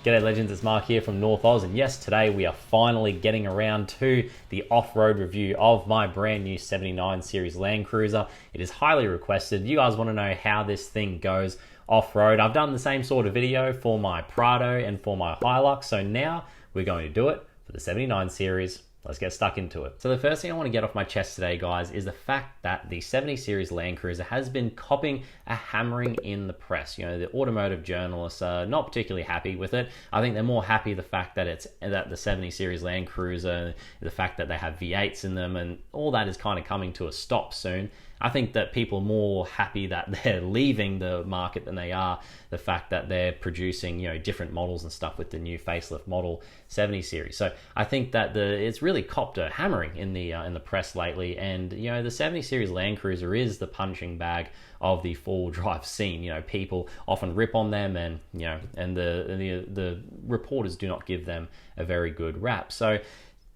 G'day legends, it's Mark here from North Oz, and yes, today we are finally getting around to the off-road review of my brand new 79 series LandCruiser. It is highly requested. You guys want to know how this thing goes off-road. I've done the same sort of video for my Prado and for my Hilux, so now we're going to do it for the 79 series. Let's get stuck into it. So the first thing I want to get off my chest today, guys, is the fact that the 70 series LandCruiser has been copping a hammering in the press. You know, the automotive journalists are not particularly happy with it. I think they're more happy the fact that the 70 series LandCruiser, the fact that they have V8s in them, and all that is kind of coming to a stop soon. I think that people are more happy that they're leaving the market than they are the fact that they're producing, you know, different models and stuff with the new facelift model 70 series. So I think that it's really copped a hammering in the press lately, and you know, the 70 series LandCruiser is the punching bag of the four-wheel drive scene. You know, people often rip on them, and you know, and the reporters do not give them a very good rap. So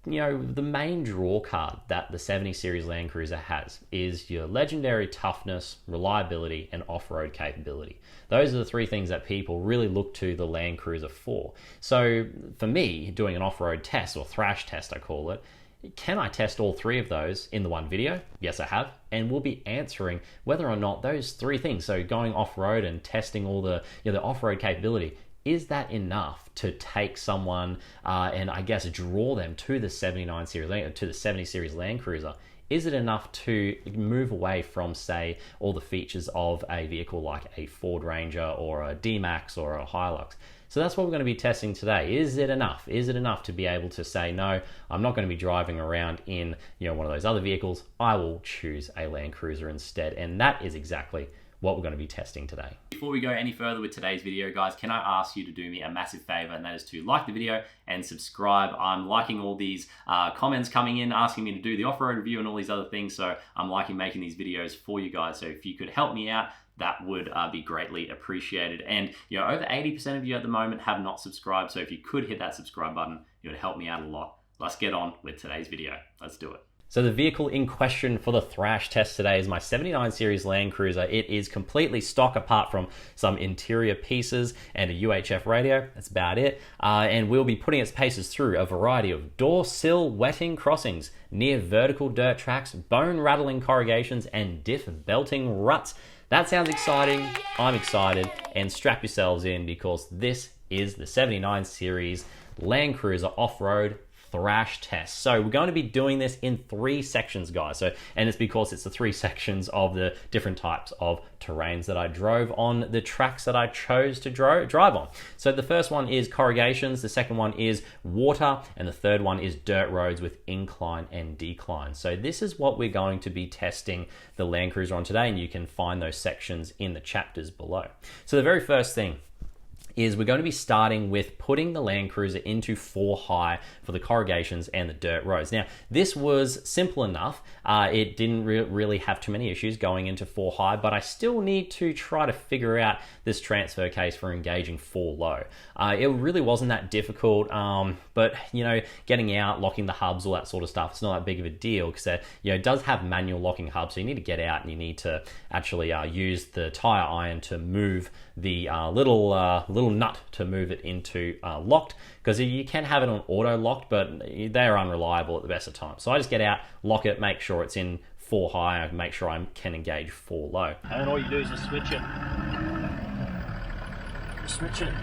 you know, the main draw card that the 70 series LandCruiser has is your legendary toughness, reliability, and off-road capability. Those are the three things that people really look to the LandCruiser for. So for me, doing an off-road test, or thrash test I call it, can I test all three of those in the one video? Yes, I have, and we'll be answering whether or not those three things, so going off-road and testing all the off-road capability, is that enough to take someone and I guess draw them to the 79 series, to the 70 series LandCruiser? Is it enough to move away from, say, all the features of a vehicle like a Ford Ranger or a D-Max or a Hilux? So that's what we're going to be testing today. Is it enough? Is it enough to be able to say, no, I'm not going to be driving around in, you know, one of those other vehicles. I will choose a LandCruiser instead. And that is exactly what we're going to be testing today. Before we go any further with today's video, guys, can I ask you to do me a massive favor, and that is to like the video and subscribe. I'm liking all these comments coming in asking me to do the off-road review and all these other things, so I'm liking making these videos for you guys. So if you could help me out, that would be greatly appreciated. And you know, over 80% of you at the moment have not subscribed, so if you could hit that subscribe button, it would help me out a lot. Let's get on with today's video. Let's do it. So the vehicle in question for the thrash test today is my 79 series LandCruiser. It is completely stock apart from some interior pieces and a UHF radio. That's about it. And we'll be putting its paces through a variety of door sill wetting crossings, near vertical dirt tracks, bone rattling corrugations, and diff belting ruts. That sounds exciting. I'm excited, and strap yourselves in because this is the 79 series LandCruiser off-road thrash test. So we're going to be doing this in three sections, guys. And it's because it's the three sections of the different types of terrains that I drove on the tracks that I chose to drive on. So the first one is corrugations, the second one is water, and the third one is dirt roads with incline and decline. So this is what we're going to be testing the LandCruiser on today, and you can find those sections in the chapters below. So the very first thing is we're going to be starting with putting the LandCruiser into 4 high for the corrugations and the dirt roads. Now, this was simple enough. It didn't really have too many issues going into 4 high, but I still need to try to figure out this transfer case for engaging 4 low. It really wasn't that difficult, but you know, getting out, locking the hubs, all that sort of stuff, it's not that big of a deal because you know, it does have manual locking hubs, so you need to get out and you need to actually use the tire iron to move the little nut to move it into locked, because you can have it on auto locked, but they're unreliable at the best of times. So I just get out, lock it, make sure it's in 4 high, and make sure I can engage 4 low. And all you do is just switch it. Switch it,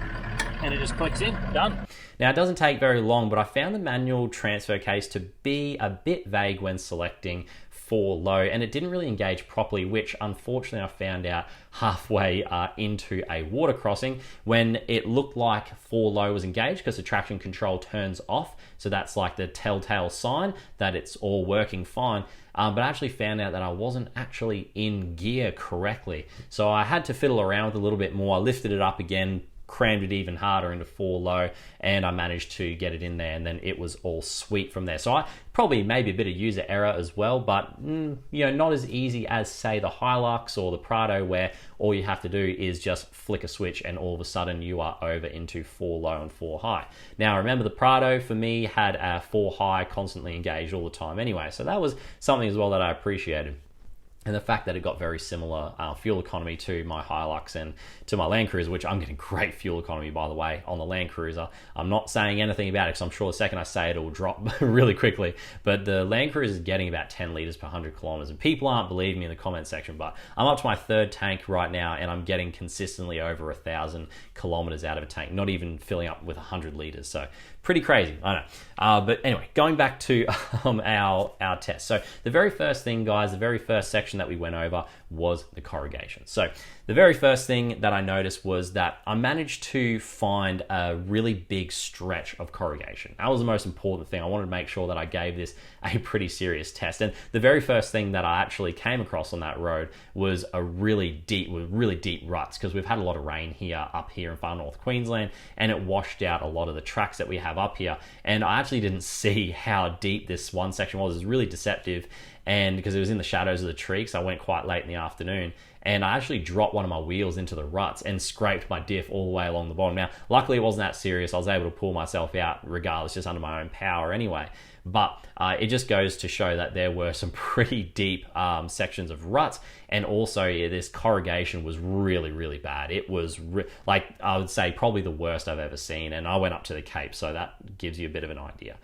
and it just clicks in, done. Now, it doesn't take very long, but I found the manual transfer case to be a bit vague when selecting 4 low, and it didn't really engage properly, which unfortunately I found out halfway into a water crossing when it looked like 4 low was engaged because the traction control turns off. So that's like the telltale sign that it's all working fine. But I actually found out that I wasn't actually in gear correctly. So I had to fiddle around with it a little bit more. I lifted it up again, crammed it even harder into 4 low, and I managed to get it in there, and then it was all sweet from there. So I probably maybe a bit of user error as well, but you know, not as easy as say the Hilux or the Prado, where all you have to do is just flick a switch and all of a sudden you are over into 4 low and 4 high. Now remember, the Prado for me had a 4 high constantly engaged all the time anyway, so that was something as well that I appreciated. And the fact that it got very similar fuel economy to my Hilux and to my LandCruiser, which I'm getting great fuel economy, by the way, on the LandCruiser. I'm not saying anything about it because I'm sure the second I say it, it will drop really quickly. But the LandCruiser is getting about 10 litres per 100 kilometers. And people aren't believing me in the comment section, but I'm up to my third tank right now, and I'm getting consistently over 1,000 kilometers out of a tank, not even filling up with 100 litres. So pretty crazy, I know. But anyway, going back to our test. So the very first thing, guys, the very first section that we went over was the corrugation. So the very first thing that I noticed was that I managed to find a really big stretch of corrugation. That was the most important thing. I wanted to make sure that I gave this a pretty serious test. And the very first thing that I actually came across on that road was a really deep ruts, because we've had a lot of rain here, up here in far north Queensland, and it washed out a lot of the tracks that we have up here. And I actually didn't see how deep this one section was. It was really deceptive, and because it was in the shadows of the tree, so I went quite late in the afternoon, and I actually dropped one of my wheels into the ruts and scraped my diff all the way along the bottom. Now, luckily it wasn't that serious. I was able to pull myself out regardless, just under my own power anyway. But it just goes to show that there were some pretty deep sections of ruts, and also this corrugation was really bad. It was like, I would say, probably the worst I've ever seen, and I went up to the Cape, so that gives you a bit of an idea.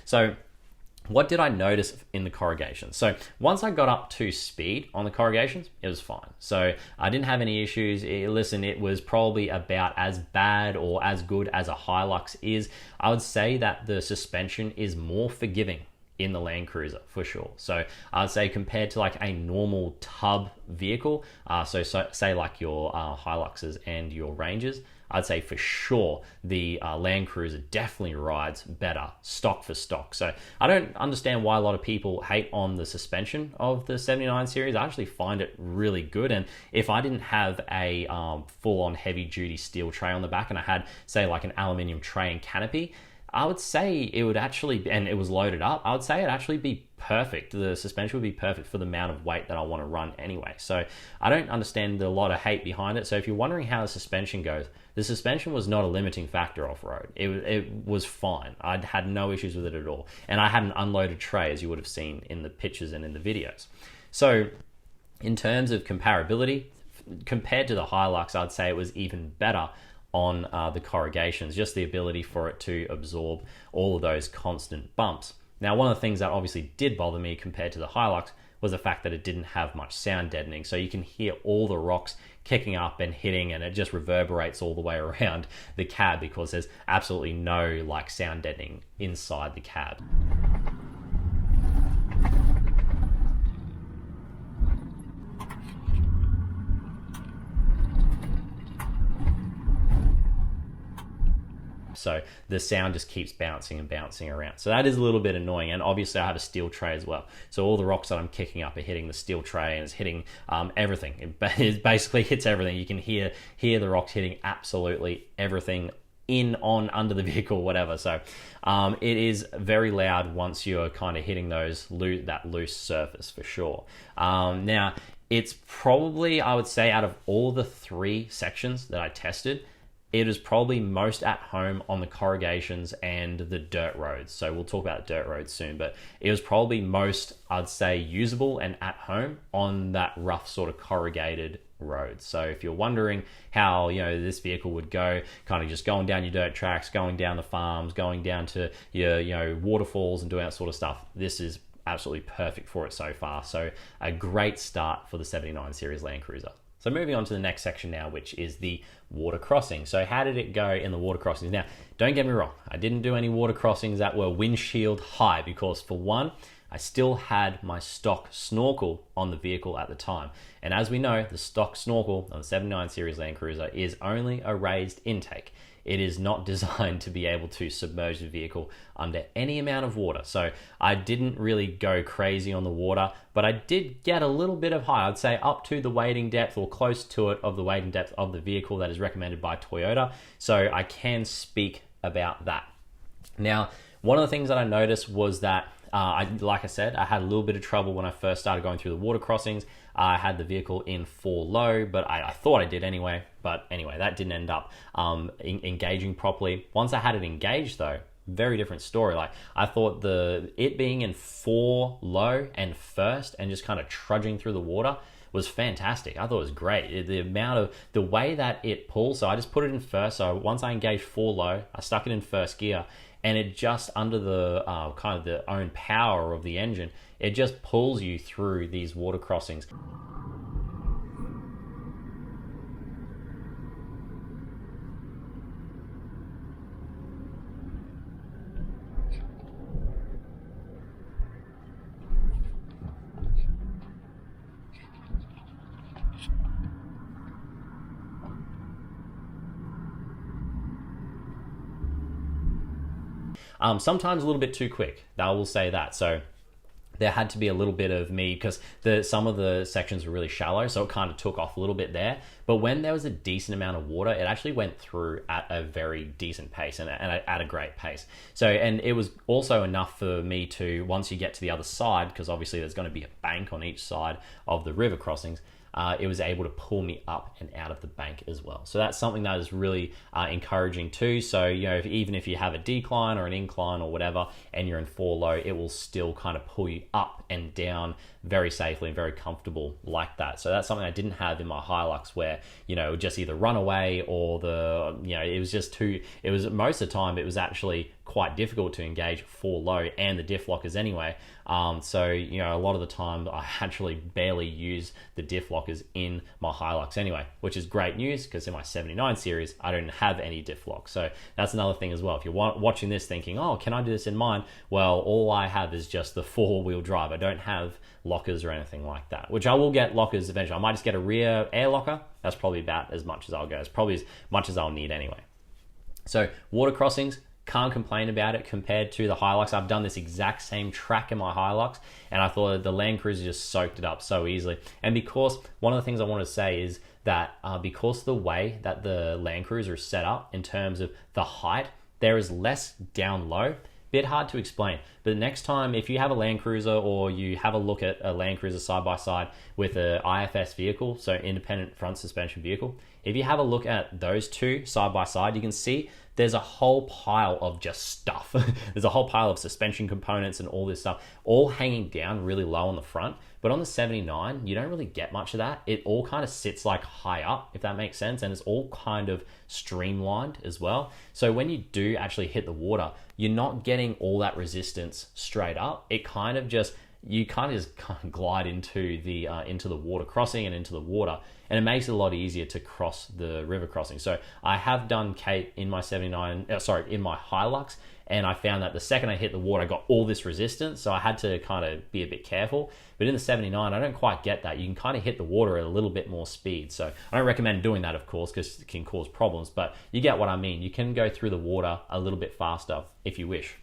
So what did I notice in the corrugation? So once I got up to speed on the corrugations, it was fine. So I didn't have any issues. Listen, it was probably about as bad or as good as a Hilux is. I would say that the suspension is more forgiving in the LandCruiser for sure. So I'd say compared to like a normal tub vehicle, so say like your Hiluxes and your Rangers, I'd say for sure the LandCruiser definitely rides better stock for stock. So I don't understand why a lot of people hate on the suspension of the 79 series. I actually find it really good. And if I didn't have a full-on heavy-duty steel tray on the back, and I had, say, like an aluminium tray and canopy, I would say it would actually, and it was loaded up, I would say it'd actually be perfect. The suspension would be perfect for the amount of weight that I want to run anyway. So I don't understand a lot of hate behind it. So if you're wondering how the suspension goes, the suspension was not a limiting factor off-road. It was fine. I had no issues with it at all. And I had an unloaded tray, as you would have seen in the pictures and in the videos. So in terms of comparability, compared to the Hilux, I'd say it was even better on the corrugations, just the ability for it to absorb all of those constant bumps. Now, one of the things that obviously did bother me compared to the Hilux was the fact that it didn't have much sound deadening. So you can hear all the rocks kicking up and hitting, and it just reverberates all the way around the cab because there's absolutely no like sound deadening inside the cab. So the sound just keeps bouncing and bouncing around. So that is a little bit annoying. And obviously I have a steel tray as well. So all the rocks that I'm kicking up are hitting the steel tray, and it's hitting everything. It basically hits everything. You can hear the rocks hitting absolutely everything in, on, under the vehicle, whatever. So it is very loud once you're kind of hitting that loose surface for sure. Now, it's probably, I would say, out of all the 3 sections that I tested, it is probably most at home on the corrugations and the dirt roads. So we'll talk about dirt roads soon, but it was probably most, I'd say, usable and at home on that rough sort of corrugated road. So if you're wondering how, this vehicle would go, kind of just going down your dirt tracks, going down the farms, going down to your, waterfalls and doing that sort of stuff, this is absolutely perfect for it so far. So a great start for the 79 series LandCruiser. So moving on to the next section now, which is the water crossing. So how did it go in the water crossings? Now, don't get me wrong, I didn't do any water crossings that were windshield high because, for one, I still had my stock snorkel on the vehicle at the time. And as we know, the stock snorkel on the 79 series LandCruiser is only a raised intake. It is not designed to be able to submerge the vehicle under any amount of water. So I didn't really go crazy on the water, but I did get a little bit of high. I'd say up to the wading depth or close to it of the wading depth of the vehicle that is recommended by Toyota. So I can speak about that. Now, one of the things that I noticed was that, like I said, I had a little bit of trouble when I first started going through the water crossings. I had the vehicle in 4 low, but I thought I did anyway. But anyway, that didn't end up engaging properly. Once I had it engaged though, very different story. Like, I thought it being in 4 low and first and just kind of trudging through the water was fantastic. I thought it was great. The way that it pulls, so I just put it in first. So once I engaged 4 low, I stuck it in first gear, and it just, under the kind of the own power of the engine, it just pulls you through these water crossings. Sometimes a little bit too quick. I will say that. So there had to be a little bit of me, because some of the sections were really shallow, so it kind of took off a little bit there. But when there was a decent amount of water, it actually went through at a very decent pace and at a great pace. So, and it was also enough for me to, once you get to the other side, because obviously there's going to be a bank on each side of the river crossings, it was able to pull me up and out of the bank as well. So that's something that is really encouraging too. So, even if you have a decline or an incline or whatever, and you're in 4 low, it will still kind of pull you up and down very safely and very comfortable like that. So that's something I didn't have in my Hilux, where, it would just either run away or it was just most of the time, it was actually quite difficult to engage 4 low and the diff lockers anyway. So, a lot of the time I actually barely use the diff lockers in my Hilux anyway, which is great news, because in my 79 series, I don't have any diff lock. So that's another thing as well. If you're watching this thinking, oh, can I do this in mine? Well, all I have is just the 4-wheel drive. I don't have lockers or anything like that, which I will get lockers eventually. I might just get a rear air locker. That's probably about as much as I'll go. It's probably as much as I'll need anyway. So water crossings, can't complain about it compared to the Hilux. I've done this exact same track in my Hilux, and I thought the LandCruiser just soaked it up so easily. And because one of the things I want to say is that because the way that the LandCruiser is set up in terms of the height, there is less down low. Bit hard to explain, but next time if you have a LandCruiser, or you have a look at a LandCruiser side by side with a IFS vehicle, so independent front suspension vehicle, if you have a look at those two side by side, you can see there's a whole pile of just stuff. There's a whole pile of suspension components and all this stuff, all hanging down really low on the front. But on the 79, you don't really get much of that. It all kind of sits like high up, if that makes sense. And it's all kind of streamlined as well. So when you do actually hit the water, you're not getting all that resistance straight up. You kind of just glide into the water crossing and into the water. And it makes it a lot easier to cross the river crossing. So I have done Cape in my in my Hilux, and I found that the second I hit the water, I got all this resistance, so I had to kind of be a bit careful. But in the 79, I don't quite get that. You can kind of hit the water at a little bit more speed. So I don't recommend doing that, of course, because it can cause problems, but you get what I mean. You can go through the water a little bit faster if you wish.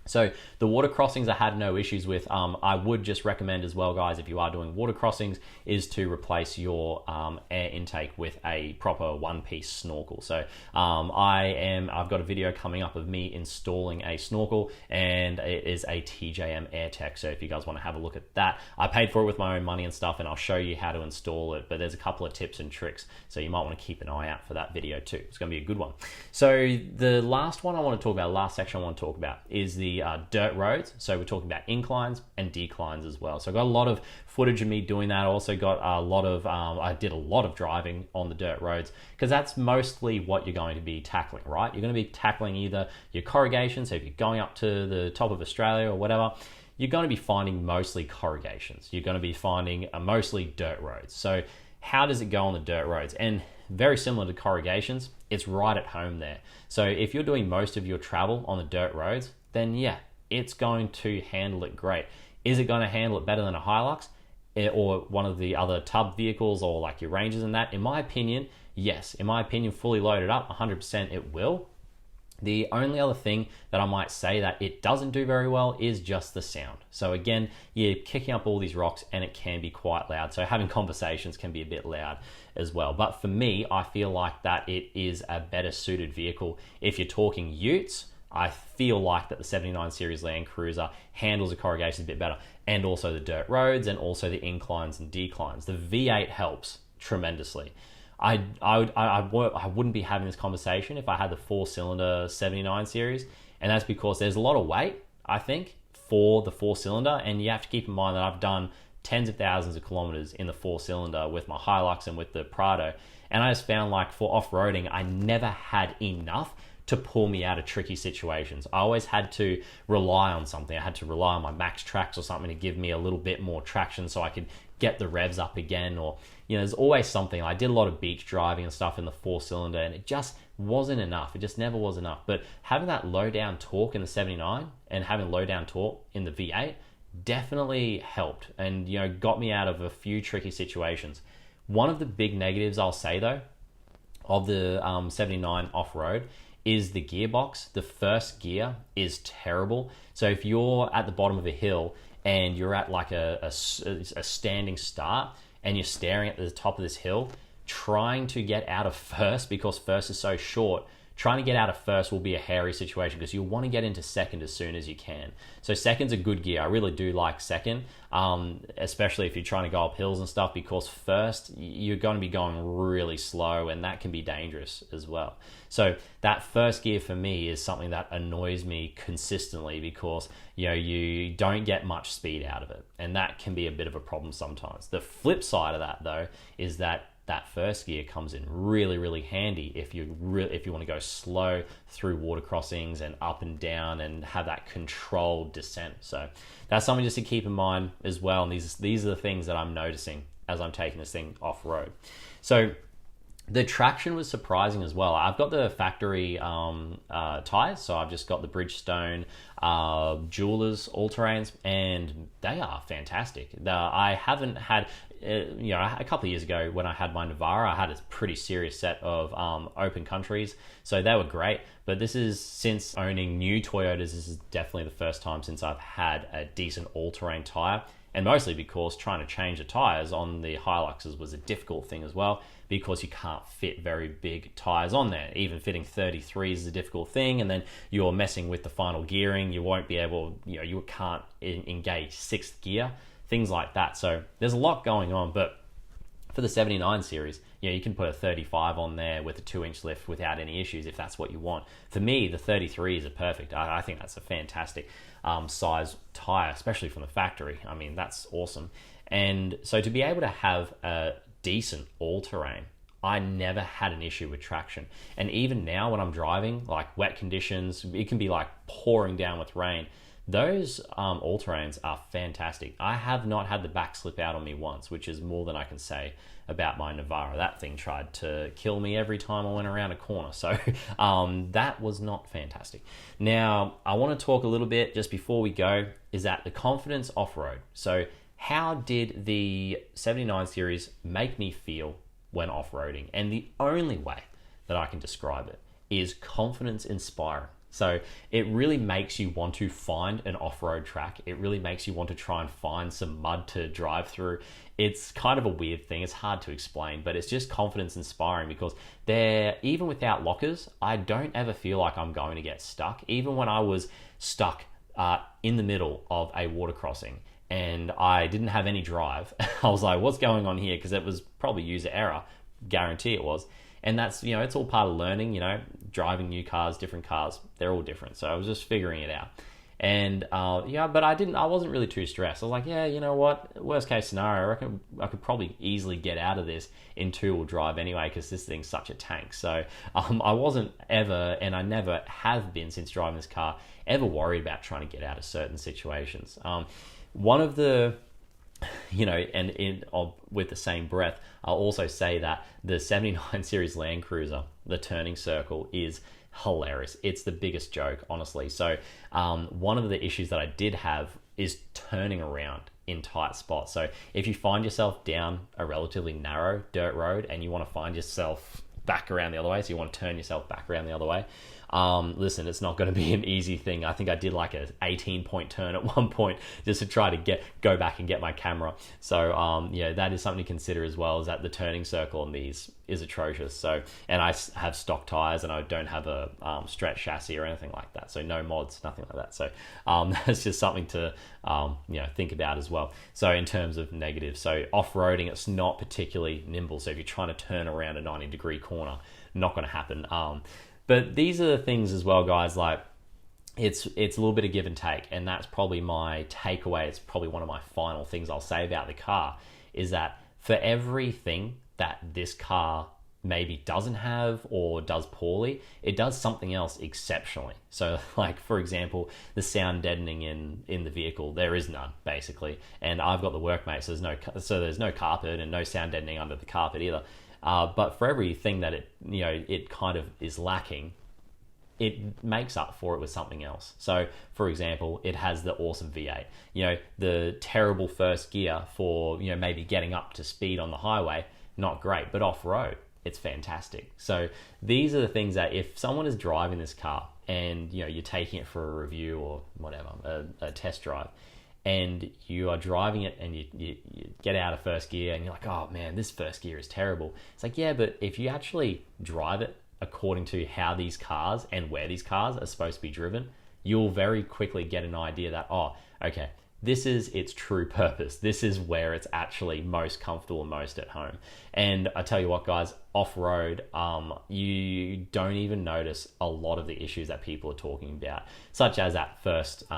So the water crossings I had no issues with. I would just recommend as well, guys, if you are doing water crossings, is to replace your air intake with a proper one-piece snorkel. So I've got a video coming up of me installing a snorkel, and it is a TJM AirTech. So if you guys want to have a look at that, I paid for it with my own money and stuff, and I'll show you how to install it. But there's a couple of tips and tricks, so you might want to keep an eye out for that video too. It's going to be a good one. So the last section I want to talk about is the dirt roads. So we're talking about inclines and declines as well. So I got a lot of footage of me doing that. I also got a lot of I did a lot of driving on the dirt roads, because that's mostly what you're going to be tackling, right? You're going to be tackling either your corrugation, so if you're going up to the top of Australia or whatever, you're going to be finding mostly corrugations. You're going to be finding mostly dirt roads. So how does it go on the dirt roads? And very similar to corrugations, it's right at home there. So if you're doing most of your travel on the dirt roads, then yeah, it's going to handle it great. Is it going to handle it better than a Hilux or one of the other tub vehicles, or like your Rangers and that? In my opinion, yes. In my opinion, fully loaded up, 100% it will. The only other thing that I might say that it doesn't do very well is just the sound. So again, you're kicking up all these rocks and it can be quite loud. So having conversations can be a bit loud as well. But for me, I feel like that it is a better suited vehicle if you're talking utes. I feel like that the 79 series Land Cruiser handles the corrugations a bit better, and also the dirt roads and also the inclines and declines. The V8 helps tremendously. I wouldn't be having this conversation if I had the 4-cylinder 79 series, and that's because there's a lot of weight, I think, for the 4-cylinder, and you have to keep in mind that I've done tens of thousands of kilometers in the 4-cylinder with my Hilux and with the Prado, and I just found like for off-roading, I never had enough to pull me out of tricky situations. I always had to rely on something. I had to rely on my max tracks or something to give me a little bit more traction so I could get the revs up again, or there's always something. I did a lot of beach driving and stuff in the 4-cylinder, and it just wasn't enough. It just never was enough. But having that low down torque in the 79 and having low down torque in the V8 definitely helped, and got me out of a few tricky situations. One of the big negatives I'll say though of the 79 off-road is the gearbox. The first gear is terrible. So if you're at the bottom of a hill and you're at like a standing start and you're staring at the top of this hill, trying to get out of first, because first is so short, trying to get out of first will be a hairy situation because you'll want to get into second as soon as you can. So second's a good gear. I really do like second, especially if you're trying to go up hills and stuff, because first you're going to be going really slow, and that can be dangerous as well. So that first gear for me is something that annoys me consistently, because you don't get much speed out of it, and that can be a bit of a problem sometimes. The flip side of that though is that first gear comes in really, really handy if you want to go slow through water crossings and up and down and have that controlled descent. So that's something just to keep in mind as well. And these are the things that I'm noticing as I'm taking this thing off road. So the traction was surprising as well. I've got the factory tires, so I've just got the Bridgestone Jewelers all-terrains, and they are fantastic. I haven't had, a couple of years ago when I had my Navara, I had a pretty serious set of open countries, so they were great. But this is, since owning new Toyotas, this is definitely the first time since I've had a decent all-terrain tire. And mostly because trying to change the tires on the Hiluxes was a difficult thing as well, because you can't fit very big tires on there. Even fitting 33s is a difficult thing, and then you're messing with the final gearing. You won't be able, you can't engage sixth gear, things like that. So there's a lot going on, but for the 79 series, you can put a 35 on there with a 2-inch lift without any issues if that's what you want. For me, the 33s are perfect. I think that's a fantastic size tire, especially from the factory. I mean, that's awesome. And so to be able to have a decent all-terrain, I never had an issue with traction. And even now when I'm driving, like wet conditions, it can be like pouring down with rain, those all-terrains are fantastic. I have not had the back slip out on me once, which is more than I can say about my Navara. That thing tried to kill me every time I went around a corner. So that was not fantastic. Now, I want to talk a little bit just before we go, is that the confidence off-road. So how did the 79 series make me feel when off-roading? And the only way that I can describe it is confidence inspiring. So it really makes you want to find an off-road track. It really makes you want to try and find some mud to drive through. It's kind of a weird thing. It's hard to explain, but it's just confidence inspiring, because even without lockers, I don't ever feel like I'm going to get stuck. Even when I was stuck in the middle of a water crossing and I didn't have any drive, I was like, what's going on here? Because it was probably user error. Guarantee it was. And that's, it's all part of learning, driving new cars, different cars, they're all different. So I was just figuring it out. And but I wasn't really too stressed. I was like, yeah, you know what? Worst case scenario, I reckon I could probably easily get out of this in 2-wheel drive anyway, because this thing's such a tank. So I wasn't ever, and I never have been since driving this car, ever worried about trying to get out of certain situations. One of the, with the same breath, I'll also say that the 79 series LandCruiser, the turning circle, is hilarious. It's the biggest joke, honestly. So one of the issues that I did have is turning around in tight spots. So if you find yourself down a relatively narrow dirt road and you want to find yourself back around the other way, so you want to turn yourself back around the other way, listen, it's not going to be an easy thing. I think I did like a 18-point turn at one point just to try to go back and get my camera. So yeah, that is something to consider as well, is that the turning circle on these is atrocious. So, and I have stock tires and I don't have a stretch chassis or anything like that. So no mods, nothing like that. So that's just something to think about as well. So in terms of negatives, so off-roading, it's not particularly nimble. So if you're trying to turn around a 90-degree corner, not going to happen. But these are the things as well, guys, like it's a little bit of give and take, and that's probably my takeaway. It's probably one of my final things I'll say about the car, is that for everything that this car maybe doesn't have or does poorly, it does something else exceptionally. So like, for example, the sound deadening in the vehicle, there is none basically. And I've got the Workmate, so there's no carpet and no sound deadening under the carpet either. But for everything that it kind of is lacking, it makes up for it with something else. So for example, it has the awesome V8, the terrible first gear for, maybe getting up to speed on the highway, not great, but off-road, it's fantastic. So these are the things that if someone is driving this car and you're taking it for a review or whatever, a test drive, and you are driving it and you get out of first gear and you're like, oh man, this first gear is terrible. It's like, yeah, but if you actually drive it according to how these cars and where these cars are supposed to be driven, you'll very quickly get an idea that, oh, okay, this is its true purpose. This is where it's actually most comfortable and most at home. And I tell you what, guys, off-road, you don't even notice a lot of the issues that people are talking about, such as that first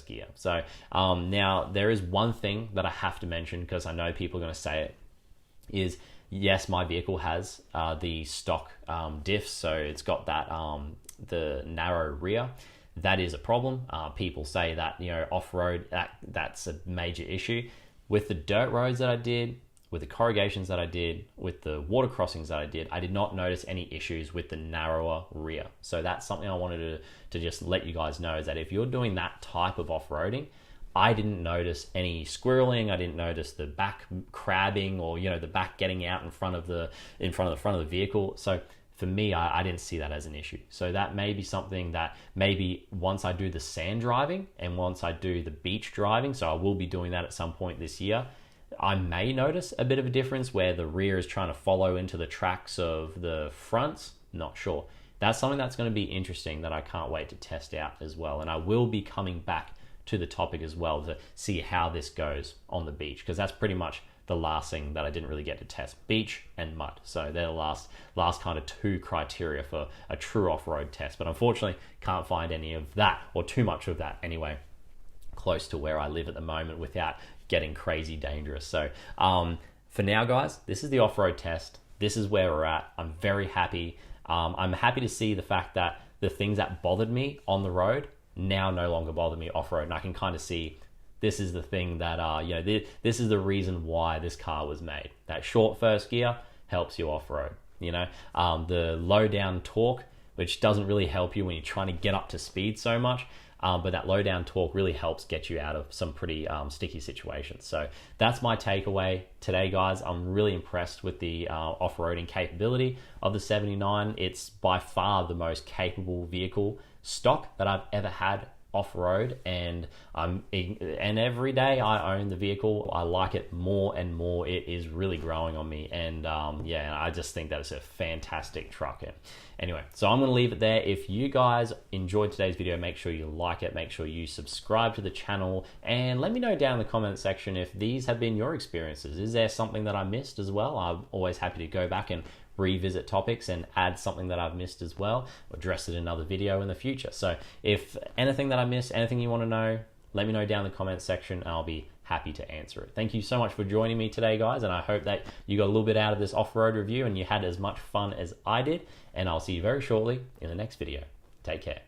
gear. So now there is one thing that I have to mention, because I know people are going to say it, is yes, my vehicle has the stock diffs, so it's got that the narrow rear. That is a problem. People say that, off-road, that's a major issue. With the dirt roads that I did, with the corrugations that I did, with the water crossings that I did not notice any issues with the narrower rear. So that's something I wanted to just let you guys know, is that if you're doing that type of off-roading, I didn't notice any squirreling. I didn't notice the back crabbing or, the back getting out in front of the front of the vehicle. So for me, I didn't see that as an issue. So that may be something that maybe once I do the sand driving and once I do the beach driving, so I will be doing that at some point this year, I may notice a bit of a difference where the rear is trying to follow into the tracks of the fronts. Not sure. That's something that's going to be interesting that I can't wait to test out as well. And I will be coming back to the topic as well to see how this goes on the beach, because that's pretty much the last thing that I didn't really get to test, beach and mud. So they're the last kind of two criteria for a true off-road test. But unfortunately, can't find any of that, or too much of that anyway, close to where I live at the moment without getting crazy dangerous. So for now, guys, this is the off-road test. This is where we're at. I'm very happy. I'm happy to see the fact that the things that bothered me on the road now no longer bother me off-road, and I can kind of see this is the thing that, this is the reason why this car was made. That short first gear helps you off-road, the low down torque, which doesn't really help you when you're trying to get up to speed so much, but that low down torque really helps get you out of some pretty sticky situations. So that's my takeaway today, guys. I'm really impressed with the off-roading capability of the 79. It's by far the most capable vehicle stock that I've ever had off-road, and every day I own the vehicle, I like it more and more. It is really growing on me, and I just think that it's a fantastic truck. Anyway, so I'm going to leave it there. If you guys enjoyed today's video, make sure you like it, make sure you subscribe to the channel, and let me know down in the comment section if these have been your experiences. Is there something that I missed as well? I'm always happy to go back and revisit topics and add something that I've missed as well, or address it in another video in the future. So if anything that I missed, anything you want to know, let me know down in the comments section and I'll be happy to answer it. Thank you so much for joining me today, guys, and I hope that you got a little bit out of this off-road review and you had as much fun as I did, and I'll see you very shortly in the next video. Take care.